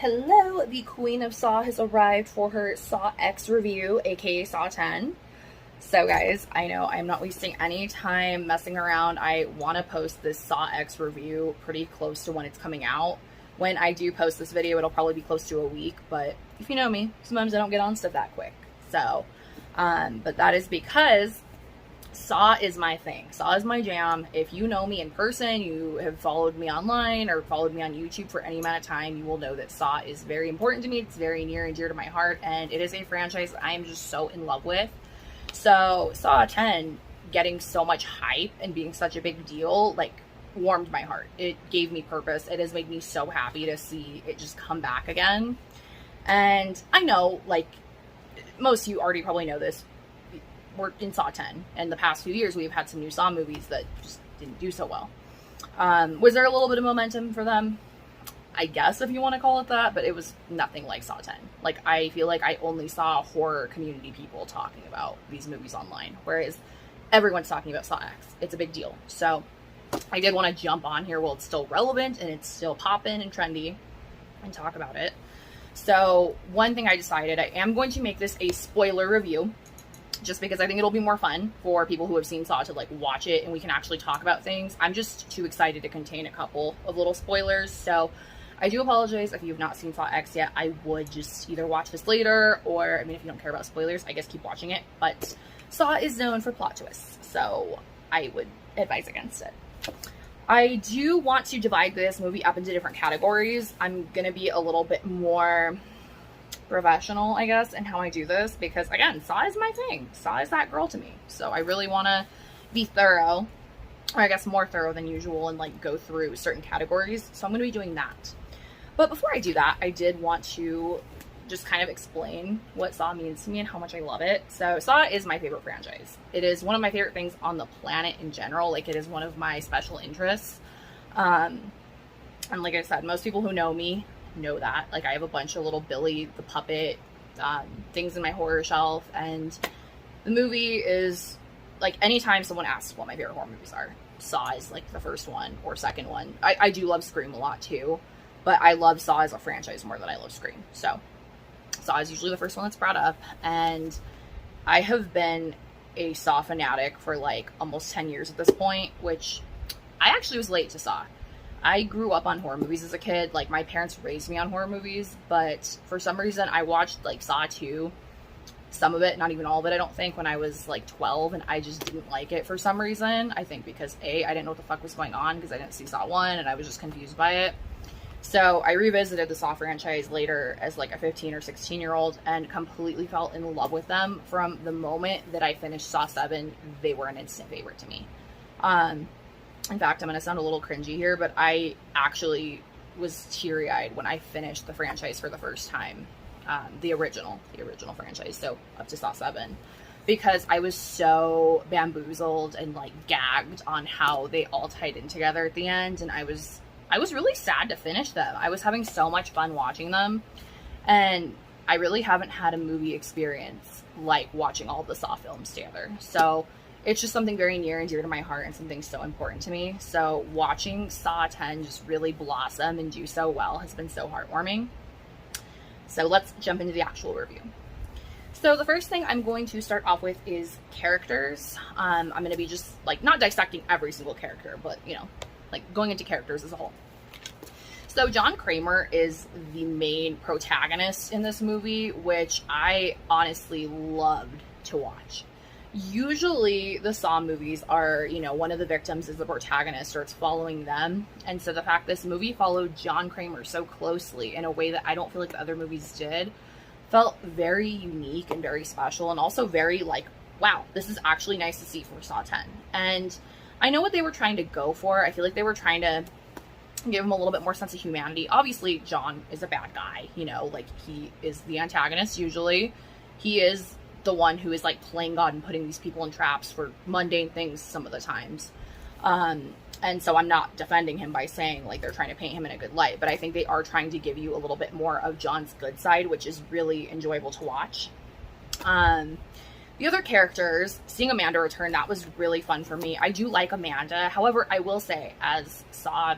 Hello, the Queen of Saw has arrived for her Saw X review, aka Saw 10. So guys, I know I'm not wasting any time messing around. I want to post this Saw X review pretty close to when it's coming out. When I do post this video, it'll probably be close to a week, but if you know me, sometimes I don't get on stuff that quick. So, but that is because Saw is my thing. Saw is my jam. If you know me in person, you have followed me online or followed me on YouTube for any amount of time, you will know that Saw is very important to me. It's very near and dear to my heart, and it is a franchise I am just so in love with. So Saw 10 getting so much hype and being such a big deal, like, warmed my heart. It gave me purpose. It has made me so happy to see it just come back again. And I know, like, most of you already probably know this, we're in Saw 10, and the past few years we've had some new Saw movies that just didn't do so well. Was there a little bit of momentum for them? I guess, if you want to call it that, but it was nothing like Saw 10. Like, I feel like I only saw horror community people talking about these movies online, whereas everyone's talking about Saw X. It's a big deal. So I did want to jump on here while it's still relevant and it's still poppin' and trendy and talk about it. So one thing I decided, I am going to make this a spoiler review, just because I think it'll be more fun for people who have seen Saw to, like, watch it and we can actually talk about things. I'm just too excited to contain a couple of little spoilers. So I do apologize if you've not seen Saw X yet. I would just either watch this later, or, I mean, if you don't care about spoilers, I guess keep watching it. But Saw is known for plot twists, so I would advise against it. I do want to divide this movie up into different categories. I'm going to be a little bit more professional, I guess, in how I do this, because again, Saw is my thing. Saw is that girl to me. So I really want to be thorough, or I guess more thorough than usual, and, like, go through certain categories. So I'm going to be doing that. But before I do that, I did want to just kind of explain what Saw means to me and how much I love it. So Saw is my favorite franchise. It is one of my favorite things on the planet in general. Like, it is one of my special interests. And like I said, most people who know me know that. Like, I have a bunch of little Billy the Puppet things in my horror shelf, and the movie is, like, anytime someone asks what my favorite horror movies are, Saw is, like, the first one or second one. I do love Scream a lot too, but I love Saw as a franchise more than I love Scream. So Saw is usually the first one that's brought up, and I have been a Saw fanatic for, like, almost 10 years at this point, which I actually was late to Saw. I grew up on horror movies as a kid. Like, my parents raised me on horror movies, but for some reason I watched, like, Saw 2, some of it, not even all of it, I don't think, when I was, like, 12, and I just didn't like it for some reason. I think because, A, I didn't know what the fuck was going on because I didn't see Saw 1, and I was just confused by it. So I revisited the Saw franchise later as, like, a 15 or 16-year-old and completely fell in love with them. From the moment that I finished Saw 7, they were an instant favorite to me. In fact, I'm going to sound a little cringy here, but I actually was teary-eyed when I finished the franchise for the first time. The original franchise, so up to Saw 7. Because I was so bamboozled and, like, gagged on how they all tied in together at the end, and I was really sad to finish them. I was having so much fun watching them, and I really haven't had a movie experience like watching all the Saw films together. So it's just something very near and dear to my heart and something so important to me. So watching Saw 10 just really blossom and do so well has been so heartwarming. So let's jump into the actual review. So the first thing I'm going to start off with is characters. I'm going to be just, like, not dissecting every single character, but, you know, like, going into characters as a whole. So John Kramer is the main protagonist in this movie, which I honestly loved to watch. Usually the Saw movies are, you know, one of the victims is the protagonist, or it's following them. And so the fact this movie followed John Kramer so closely in a way that I don't feel like the other movies did felt very unique and very special, and also very, like, wow, this is actually nice to see for Saw 10. And I know what they were trying to go for. I feel like they were trying to give him a little bit more sense of humanity. Obviously, John is a bad guy, you know, like, he is the antagonist usually. He is the one who is, like, playing God and putting these people in traps for mundane things some of the times. And so I'm not defending him by saying, like, they're trying to paint him in a good light, but I think they are trying to give you a little bit more of John's good side, which is really enjoyable to watch. The other characters, seeing Amanda return, that was really fun for me. I do like Amanda. However, I will say, as Saw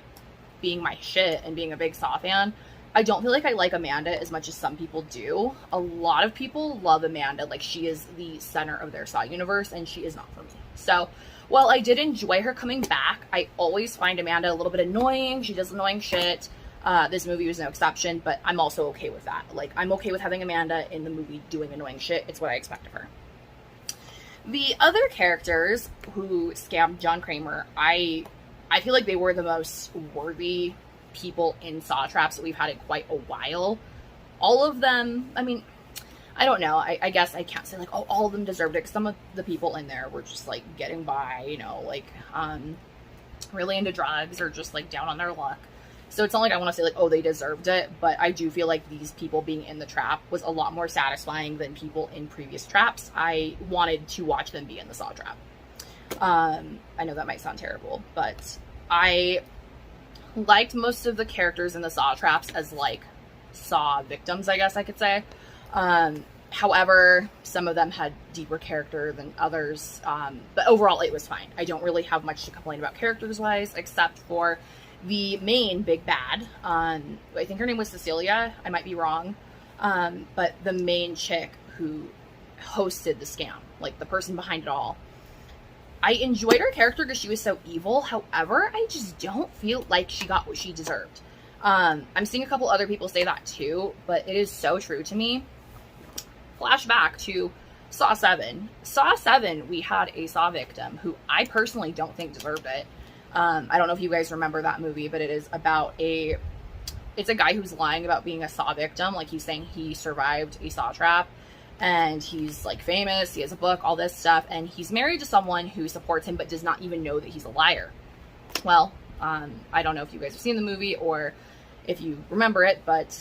being my shit and being a big Saw fan, I don't feel like I like Amanda as much as some people do. A lot of people love Amanda. Like, she is the center of their Saw universe, and she is not for me. So, while I did enjoy her coming back, I always find Amanda a little bit annoying. She does annoying shit. This movie was no exception, but I'm also okay with that. Like, I'm okay with having Amanda in the movie doing annoying shit. It's what I expect of her. The other characters who scammed John Kramer, I feel like they were the most worthy people in Saw traps that we've had in quite a while. All of them, I mean, I don't know. I guess I can't say like, oh, all of them deserved it, because some of the people in there were just like getting by, you know, like really into drugs or just like down on their luck. So it's not like I want to say like, oh, they deserved it, but I do feel like these people being in the trap was a lot more satisfying than people in previous traps. I wanted to watch them be in the Saw trap. I know that might sound terrible, but I liked most of the characters in the Saw traps as like Saw victims, I guess I could say. However, some of them had deeper character than others, but overall it was fine. I don't really have much to complain about characters wise, except for the main big bad. I think her name was Cecilia. I might be wrong. But the main chick who hosted the scam, like the person behind it all. I enjoyed her character because she was so evil. However, I just don't feel like she got what she deserved. I'm seeing a couple other people say that too, but it is so true to me. Flashback to Saw 7. Saw 7, we had a Saw victim who I personally don't think deserved it. I don't know if you guys remember that movie, but it is about it's a guy who's lying about being a Saw victim. Like, he's saying he survived a Saw trap, and he's like famous, he has a book, all this stuff, and he's married to someone who supports him but does not even know that he's a liar. Well, I don't know if you guys have seen the movie or if you remember it, but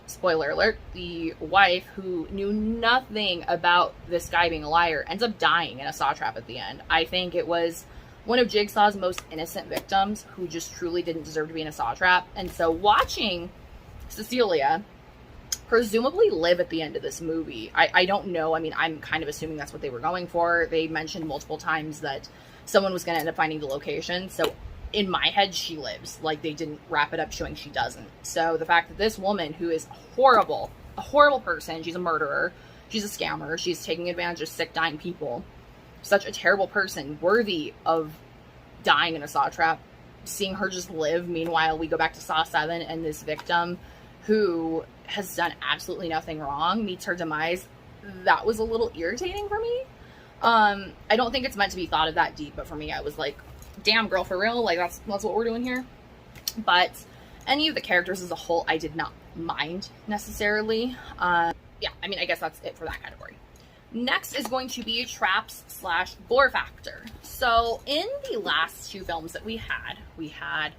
spoiler alert, the wife, who knew nothing about this guy being a liar, ends up dying in a Saw trap at the end. I think it was one of Jigsaw's most innocent victims who just truly didn't deserve to be in a Saw trap. And so watching Cecilia presumably live at the end of this movie, I don't know. I mean, I'm kind of assuming that's what they were going for. They mentioned multiple times that someone was going to end up finding the location. So in my head, she lives. Like, they didn't wrap it up showing she doesn't. So the fact that this woman, who is horrible, a horrible person, she's a murderer, she's a scammer, she's taking advantage of sick, dying people, such a terrible person, worthy of dying in a Saw trap, seeing her just live. Meanwhile, we go back to Saw 7, and this victim who has done absolutely nothing wrong meets her demise. That was a little irritating for me. I don't think it's meant to be thought of that deep, but for me, I was like, damn, girl, for real? Like, that's what we're doing here? But any of the characters as a whole, I did not mind necessarily. Yeah, I mean, I guess that's it for that category. Next is going to be traps / gore factor. So in the last two films that we had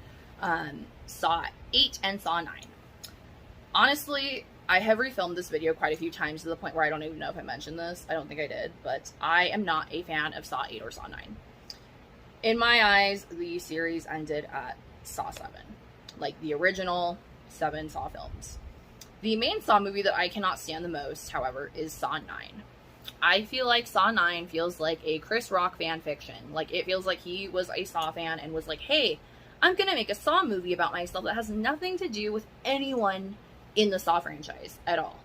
Saw 8 and Saw 9. Honestly, I have refilmed this video quite a few times to the point where I don't even know if I mentioned this. I don't think I did, but I am not a fan of Saw 8 or Saw 9. In my eyes, the series ended at Saw 7. Like, the original 7 Saw films. The main Saw movie that I cannot stand the most, however, is Saw 9. I feel like Saw 9 feels like a Chris Rock fan fiction. Like, it feels like he was a Saw fan and was like, hey, I'm gonna make a Saw movie about myself that has nothing to do with anyone in the Saw franchise at all.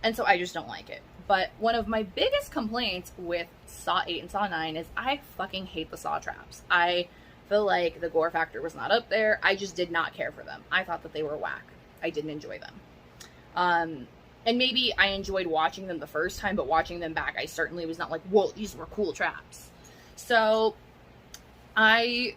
And so I just don't like it. But one of my biggest complaints with Saw 8 and Saw 9 is I fucking hate the Saw traps. I feel like the gore factor was not up there. I just did not care for them. I thought that they were whack. I didn't enjoy them. And maybe I enjoyed watching them the first time, but watching them back, I certainly was not like, whoa, these were cool traps. So I,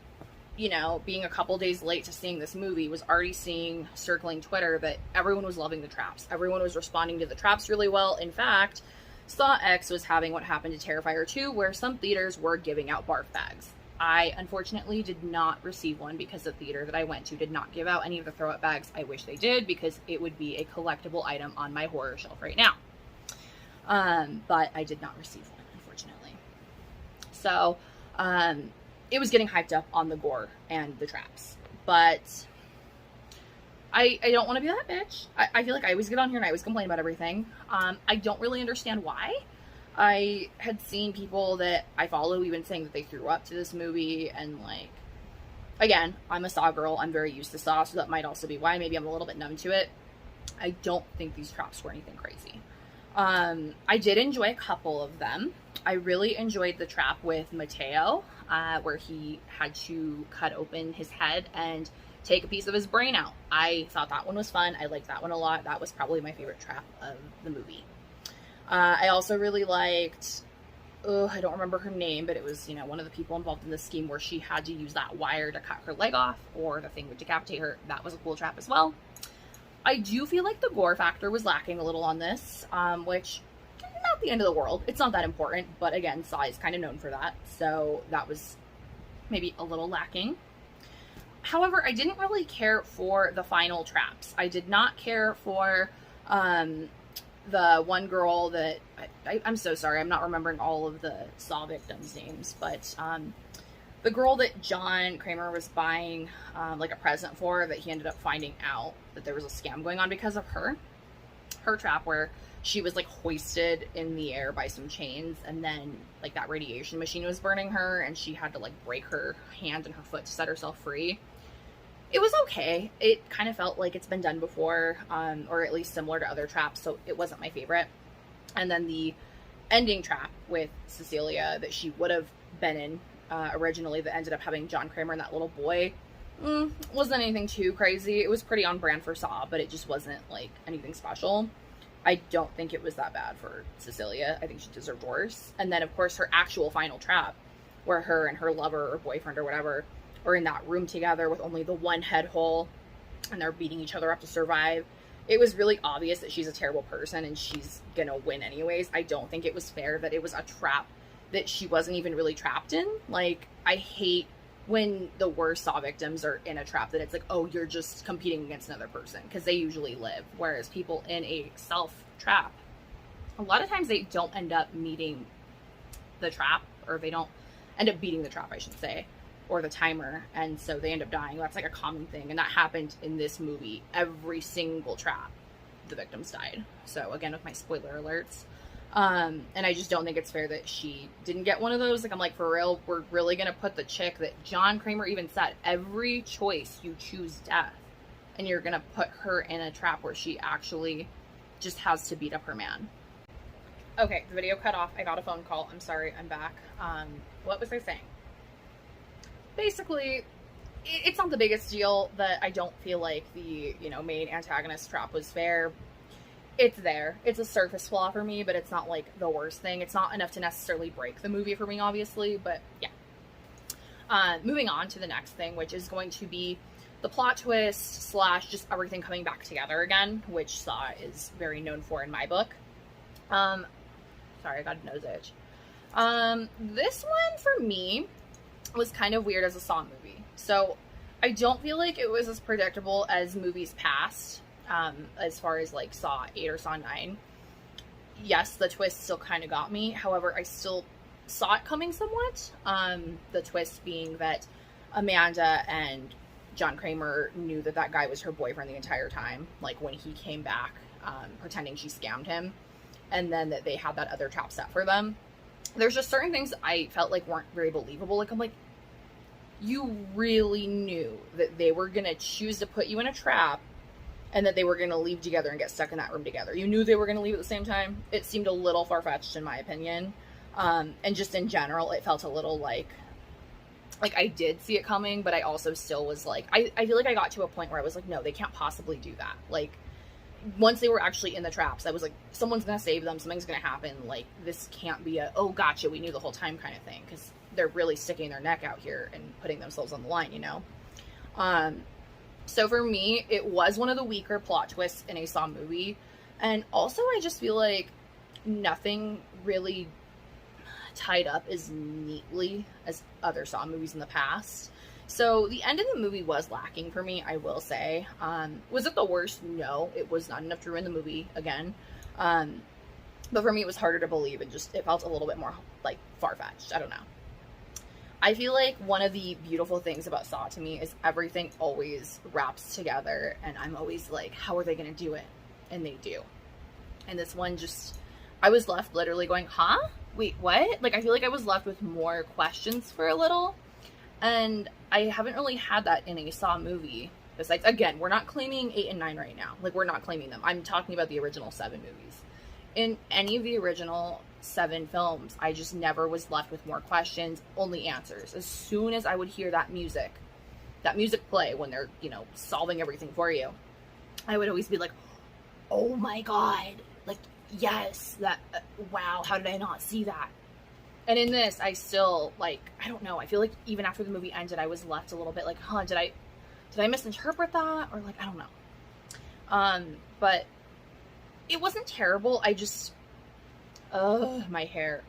being a couple days late to seeing this movie, was already seeing circling Twitter that everyone was loving the traps. Everyone was responding to the traps really well. In fact, Saw X was having what happened to Terrifier 2, where some theaters were giving out barf bags. I unfortunately did not receive one because the theater that I went to did not give out any of the throw-up bags. I wish they did, because it would be a collectible item on my horror shelf right now. But I did not receive one, unfortunately. So, it was getting hyped up on the gore and the traps. But I don't want to be that bitch. I feel like I always get on here and I always complain about everything. I don't really understand why. I had seen people that I follow even saying that they threw up to this movie, and like, Again, I'm a Saw girl. I'm very used to Saw, so that might also be why. Maybe I'm a little bit numb to it. I don't think these traps were anything crazy. I did enjoy a couple of them. I really enjoyed the trap with Mateo, where he had to cut open his head and take a piece of his brain out. I thought that one was fun. I liked that one a lot. That was probably my favorite trap of the movie. I also really liked, I don't remember her name, but it was, you know, one of the people involved in the scheme where she had to use that wire to cut her leg off, or the thing would decapitate her. That was a cool trap as well. I do feel like the gore factor was lacking a little on this, which, not the end of the world. It's not that important, but again, Saw is kind of known for that, so that was maybe a little lacking. However, I didn't really care for the final traps. I did not care for the one girl that, I'm so sorry, I'm not remembering all of the Saw victims' names, but the girl that John Kramer was buying like a present for, that he ended up finding out that there was a scam going on because of her trap, where she was like hoisted in the air by some chains, and then like that radiation machine was burning her, and she had to like break her hand and her foot to set herself free. It was okay. It kind of felt like it's been done before, or at least similar to other traps, so it wasn't my favorite. And then the ending trap with Cecilia that she would have been in originally, that ended up having John Kramer and that little boy, wasn't anything too crazy. It was pretty on brand for Saw, but it just wasn't like anything special. I don't think it was that bad for Cecilia. I think she deserved worse. And then, of course, her actual final trap, where her and her lover or boyfriend or whatever are in that room together with only the one head hole, and they're beating each other up to survive. It was really obvious that she's a terrible person and she's gonna win anyways. I don't think it was fair that it was a trap that she wasn't even really trapped in. Like, I hate when the worst Saw victims are in a trap that it's like, oh, you're just competing against another person, because they usually live. Whereas people in a self trap, a lot of times they don't end up meeting the trap, or they don't end up beating the trap, I should say, or the timer, and so they end up dying. That's like a common thing, and that happened in this movie. Every single trap, the victims died. So again, with my spoiler alerts. And I just don't think it's fair that she didn't get one of those. Like, I'm like, for real, we're really gonna put the chick that John Kramer even said, every choice you choose death, and you're gonna put her in a trap where she actually just has to beat up her man. Okay, the video cut off. I got a phone call. I'm sorry, I'm back. What was I saying? Basically, it's not the biggest deal that I don't feel like the, you know, main antagonist trap was fair. It's there. It's a surface flaw for me, but it's not like the worst thing. It's not enough to necessarily break the movie for me, obviously, but yeah. Moving on to the next thing, which is going to be the plot twist slash just everything coming back together again, which Saw is very known for in my book. Sorry, I got a nose itch. This one for me was kind of weird as a Saw movie. So I don't feel like it was as predictable as movies past, as far as like Saw 8 or Saw 9. Yes, the twist still kind of got me. However, I still saw it coming somewhat. The twist being that Amanda and John Kramer knew that that guy was her boyfriend the entire time. Like, when he came back, pretending she scammed him. And then that they had that other trap set for them. There's just certain things I felt like weren't very believable. Like, I'm like, you really knew that they were going to choose to put you in a trap and that they were going to leave together and get stuck in that room together. You knew they were going to leave at the same time. It seemed a little far-fetched in my opinion. And just in general, it felt a little like I did see it coming, but I also still was like, I feel like I got to a point where I was like, no, they can't possibly do that. Like, once they were actually in the traps, I was like, someone's going to save them, something's going to happen. Like, this can't be a, oh, gotcha, we knew the whole time kind of thing, because they're really sticking their neck out here and putting themselves on the line, you know? So for me, it was one of the weaker plot twists in a Saw movie, and also I just feel like nothing really tied up as neatly as other Saw movies in the past. So the end of the movie was lacking for me, I will say. Was it the worst? No, it was not enough to ruin the movie again. But for me, it was harder to believe, and just, it felt a little bit more, like, far-fetched. I don't know. I feel like one of the beautiful things about Saw to me is everything always wraps together, and I'm always like, how are they going to do it? And they do. And this one just, I was left literally going, huh? Wait, what? Like, I feel like I was left with more questions for a little. And I haven't really had that in a Saw movie. Besides, again, we're not claiming 8 and 9 right now. Like, we're not claiming them. I'm talking about the original 7 movies. In any of the original 7 films, I just never was left with more questions, only answers. As soon as I would hear that music play when they're, you know, solving everything for you, I would always be like, oh my God, like, yes, that, wow, how did I not see that? And in this, I still, like, I don't know, I feel like even after the movie ended, I was left a little bit like, huh, did I misinterpret that? Or, like, I don't know. But it wasn't terrible. I just, my hair.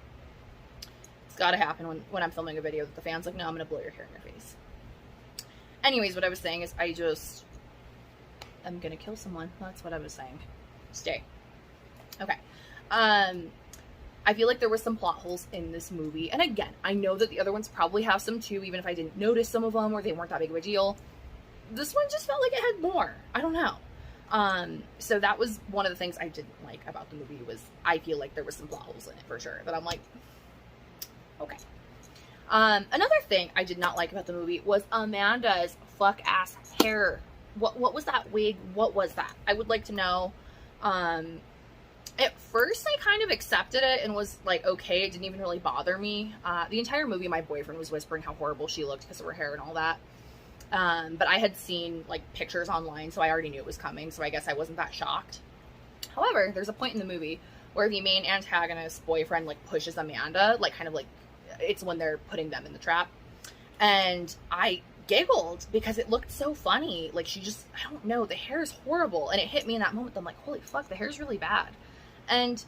It's gotta happen when I'm filming a video that the fan's like, no, I'm gonna blow your hair in your face. Anyways, what I was saying is I'm gonna kill someone. That's what I was saying. Stay. Okay. I feel like there were some plot holes in this movie. And again, I know that the other ones probably have some too, even if I didn't notice some of them or they weren't that big of a deal. This one just felt like it had more. I don't know. So that was one of the things I didn't like about the movie, was I feel like there was some plot holes in it for sure. But I'm like, okay. Another thing I did not like about the movie was Amanda's fuck ass hair. What was that wig? What was that? I would like to know. At first I kind of accepted it and was like, okay, it didn't even really bother me. The entire movie, my boyfriend was whispering how horrible she looked because of her hair and all that. But I had seen like pictures online, so I already knew it was coming, so I guess I wasn't that shocked. However, there's a point in the movie where the main antagonist's boyfriend like pushes Amanda, like kind of like, it's when they're putting them in the trap. And I giggled because it looked so funny. Like, she just, I don't know, the hair is horrible. And it hit me in that moment. I'm like, holy fuck, the hair's really bad. And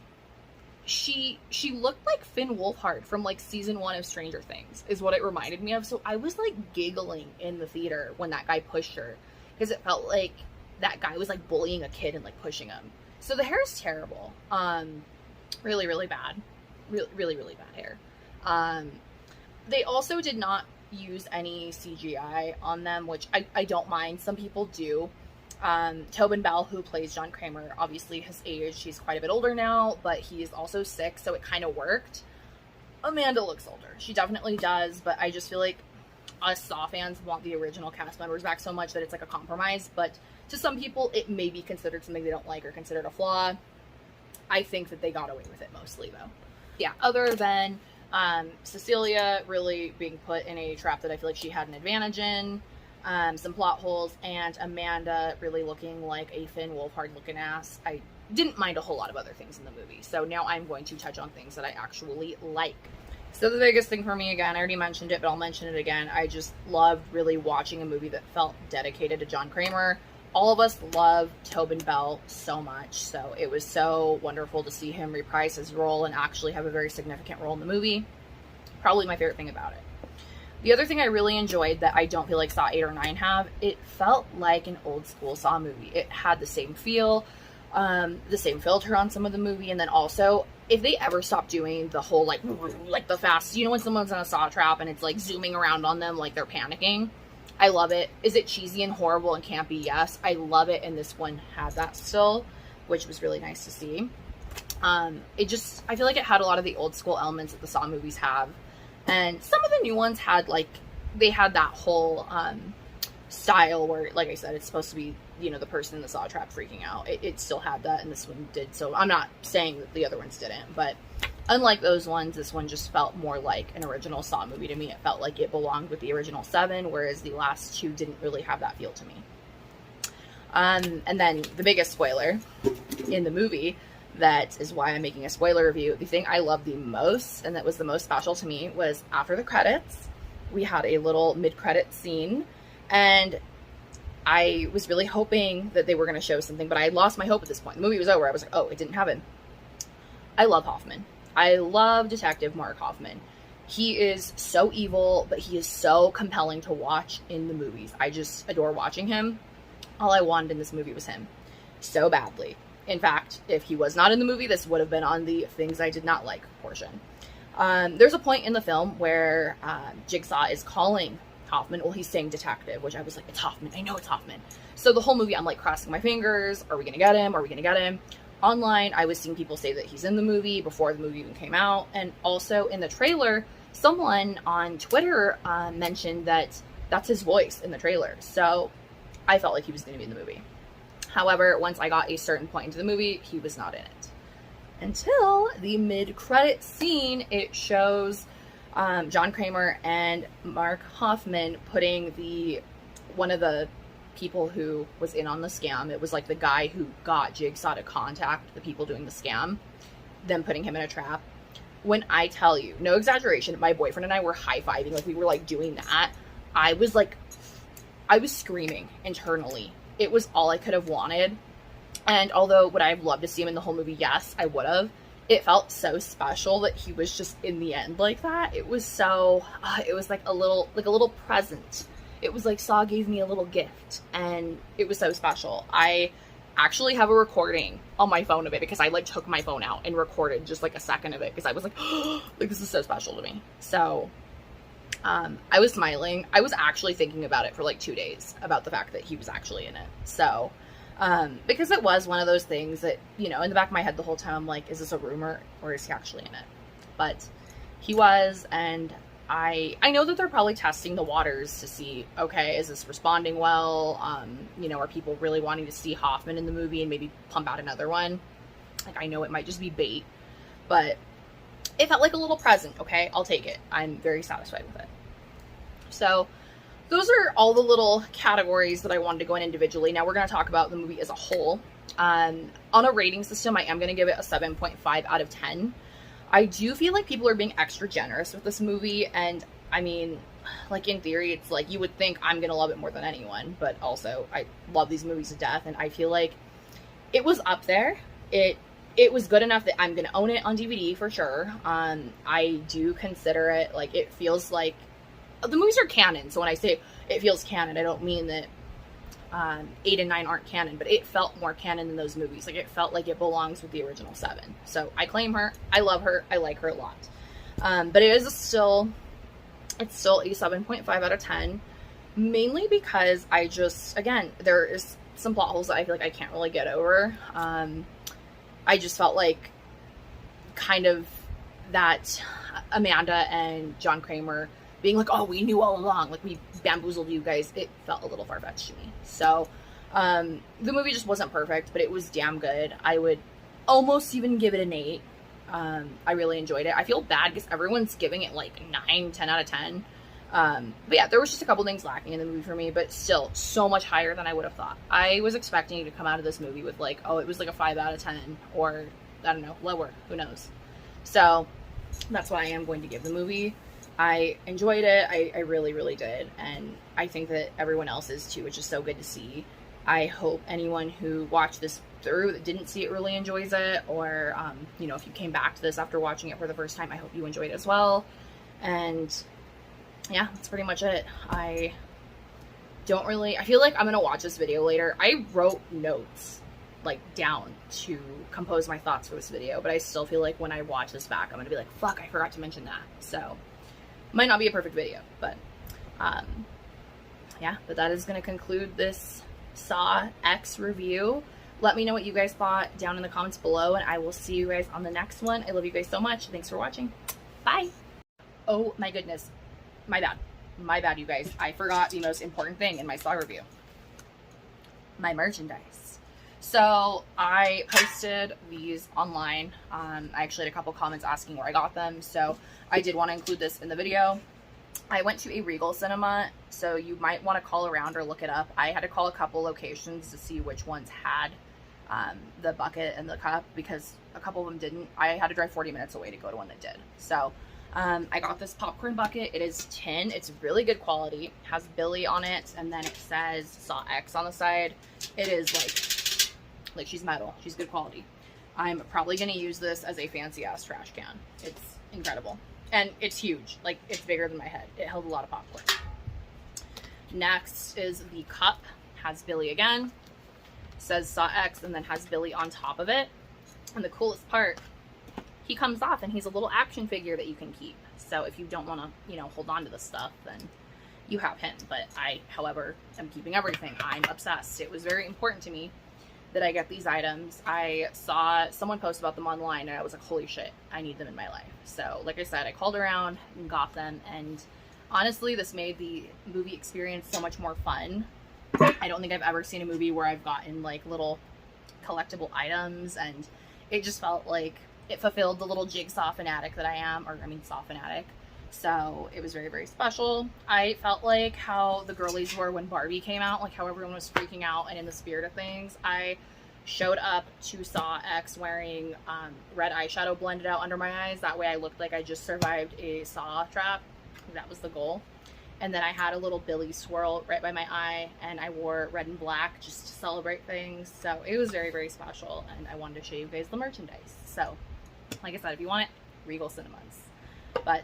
she looked like Finn Wolfhard from like season 1 of Stranger Things is what it reminded me of. So I was like giggling in the theater when that guy pushed her, because it felt like that guy was like bullying a kid and like pushing him. So the hair is terrible. Really, really bad. Really, really bad hair. They also did not use any CGI on them, which I don't mind. Some people do. Tobin Bell, who plays John Kramer, obviously has aged. He's quite a bit older now, but he is also sick, so it kind of worked. Amanda looks older. She definitely does, but I just feel like us Saw fans want the original cast members back so much that it's like a compromise. But to some people, it may be considered something they don't like or considered a flaw. I think that they got away with it mostly, though. Yeah, other than Cecilia really being put in a trap that I feel like she had an advantage in, some plot holes, and Amanda really looking like a Finn Wolfhard looking ass. I didn't mind a whole lot of other things in the movie. So now I'm going to touch on things that I actually like. So the biggest thing for me, again, I already mentioned it, but I'll mention it again. I just loved really watching a movie that felt dedicated to John Kramer. All of us love Tobin Bell so much, so it was so wonderful to see him reprise his role and actually have a very significant role in the movie. Probably my favorite thing about it. The other thing I really enjoyed that I don't feel like Saw 8 or 9 have, it felt like an old school Saw movie. It had the same feel, the same filter on some of the movie, and then also, if they ever stop doing the whole like the fast, you know when someone's in a Saw trap and it's like zooming around on them like they're panicking? I love it. Is it cheesy and horrible and campy? Yes. I love it, and this one had that still, which was really nice to see. It just, I feel like it had a lot of the old school elements that the Saw movies have. And some of the new ones had, like, they had that whole style where, like I said, it's supposed to be, you know, the person in the Saw trap freaking out. It still had that, and this one did. So I'm not saying that the other ones didn't, but unlike those ones, this one just felt more like an original Saw movie to me. It felt like it belonged with the original 7, whereas the last 2 didn't really have that feel to me. And then the biggest spoiler in the movie, that is why I'm making a spoiler review. The thing I loved the most, and that was the most special to me, was after the credits, we had a little mid-credit scene, and I was really hoping that they were going to show something, but I lost my hope at this point. The movie was over. I was like, oh, it didn't happen. I love Hoffman. I love Detective Mark Hoffman. He is so evil, but he is so compelling to watch in the movies. I just adore watching him. All I wanted in this movie was him. So badly. In fact, if he was not in the movie, this would have been on the things I did not like portion. There's a point in the film where Jigsaw is calling Hoffman. Well, he's saying detective, which I was like, it's Hoffman. I know it's Hoffman. So the whole movie, I'm like crossing my fingers. Are we going to get him? Are we going to get him? Online, I was seeing people say that he's in the movie before the movie even came out. And also in the trailer, someone on Twitter mentioned that that's his voice in the trailer. So I felt like he was going to be in the movie. However, once I got a certain point into the movie, he was not in it. Until the mid-credit scene, it shows John Kramer and Mark Hoffman putting one of the people who was in on the scam. It was like the guy who got Jigsaw to contact the people doing the scam, them putting him in a trap. When I tell you, no exaggeration, my boyfriend and I were high-fiving, like we were like doing that. I was screaming internally. It was all I could have wanted. And although would I have loved to see him in the whole movie? Yes, I would have. It felt so special that he was just in the end like that. It was so, it was like a little present. It was like Saw gave me a little gift, and it was so special. I actually have a recording on my phone of it because I like took my phone out and recorded just like a second of it because I was like, like this is so special to me. So I was smiling. I was actually thinking about it for like 2 days about the fact that he was actually in it. So because it was one of those things that, you know, in the back of my head the whole time I'm like, is this a rumor or is he actually in it? But he was, and I know that they're probably testing the waters to see, okay, is this responding well? You know, are people really wanting to see Hoffman in the movie and maybe pump out another one? Like, I know it might just be bait, but it felt like a little present, okay? I'll take it. I'm very satisfied with it. So those are all the little categories that I wanted to go in individually. Now we're going to talk about the movie as a whole. On a rating system, I am going to give it a 7.5 out of 10. I do feel like people are being extra generous with this movie, and I mean, like in theory, it's like you would think I'm going to love it more than anyone, but also I love these movies to death, and I feel like it was up there. It was good enough that I'm going to own it on DVD for sure. I do consider it, like, it feels like the movies are canon, so when I say it feels canon, I don't mean that 8 and 9 aren't canon, but it felt more canon than those movies. Like, it felt like it belongs with the original 7. So I claim her. I love her. I like her a lot. But it's still a 7.5 out of 10, mainly because I just, again, there is some plot holes that I feel like I can't really get over. I just felt like kind of that Amanda and John Kramer being like, oh, we knew all along, like we bamboozled you guys. It felt a little far-fetched to me. So the movie just wasn't perfect, but it was damn good. I would almost even give it an 8. I really enjoyed it. I feel bad because everyone's giving it like 9, 10 out of 10. But yeah, there was just a couple things lacking in the movie for me, but still so much higher than I would have thought. I was expecting to come out of this movie with like, oh, it was like a 5 out of 10, or I don't know, lower, who knows. So that's why I am going to give the movie. I enjoyed it. I really, really did. And I think that everyone else is too, which is so good to see. I hope anyone who watched this through that didn't see it really enjoys it, or, you know, if you came back to this after watching it for the first time, I hope you enjoyed it as well. And yeah, that's pretty much it. I feel like I'm going to watch this video later. I wrote notes like down to compose my thoughts for this video, but I still feel like when I watch this back, I'm going to be like, fuck, I forgot to mention that. So might not be a perfect video, but yeah, but that is going to conclude this Saw X review. Let me know what you guys thought down in the comments below, and I will see you guys on the next one. I love you guys so much. Thanks for watching. Bye. Oh my goodness. My bad, you guys. I forgot the most important thing in my Saw review. My merchandise. So I posted these online. I actually had a couple comments asking where I got them, so I did want to include this in the video. I went to a Regal Cinema, so you might want to call around or look it up. I had to call a couple locations to see which ones had the bucket and the cup, because a couple of them didn't. I had to drive 40 minutes away to go to one that did. So I got this popcorn bucket. It is tin. It's really good quality. It has Billy on it, and then it says Saw X on the side. It is like she's metal. She's good quality. I'm probably going to use this as a fancy ass trash can. It's incredible. And it's huge. Like, it's bigger than my head. It held a lot of popcorn. Next is the cup. Has Billy again. Says Saw X, and then has Billy on top of it. And the coolest part, he comes off and he's a little action figure that you can keep. So if you don't want to, you know, hold on to this stuff, then you have him. But I, however, am keeping everything. I'm obsessed. It was very important to me that I get these items. I saw someone post about them online, and I was like, holy shit, I need them in my life. So like I said, I called around and got them, and Honestly, this made the movie experience so much more fun. I don't think I've ever seen a movie where I've gotten like little collectible items, and it just felt like it fulfilled the little jigsaw fanatic that I am, or I mean saw fanatic. So it was very, very special. I felt like how the girlies were when Barbie came out, like how everyone was freaking out, and in the spirit of things, I showed up to Saw X wearing red eyeshadow blended out under my eyes. That way I looked like I just survived a Saw trap. That was the goal. And then I had a little Billy swirl right by my eye, and I wore red and black just to celebrate things. So it was very, very special, and I wanted to show you guys the merchandise. So, like I said, if you want it, Regal Cinemas. But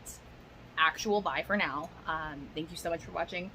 actual bye for now. Thank you so much for watching.